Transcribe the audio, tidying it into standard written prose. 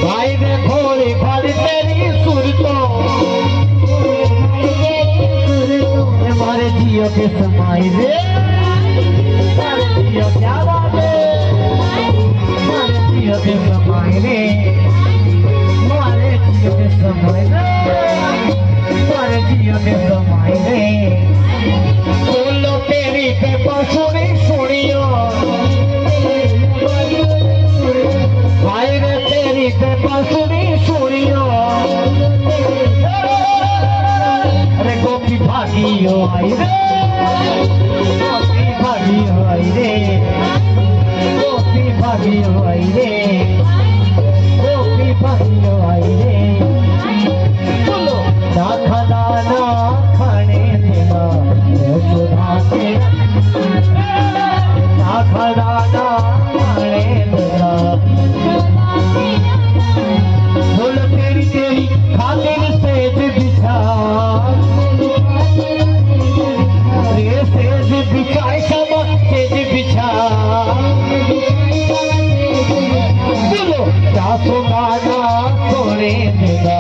भाई ने भोली भाली तेरी सुरतो हमारे जियो के समाई रे हमारे जियो क्या बात है हमारे जियो के समाई रे हमारे जियो के समाई रे हमारे जियो के समाई रे बोलो तेरी कृपा सुनी सुनियो भाई रे तेरी कृपा सुनी सुनियो अरे गोपी भागियो आई रे गोपी भागियो आई रे गोपी भागियो आई रे गोपी भागियो आई रे बोलो ना खाना ना खाने देना यशोदा के ना खाना ना खाने देना बोल तेरी तेरी खातिर सेज बिछा रे सेज बिछाए समा सेज बिछा बोलो क्या सुनाना थोड़े देना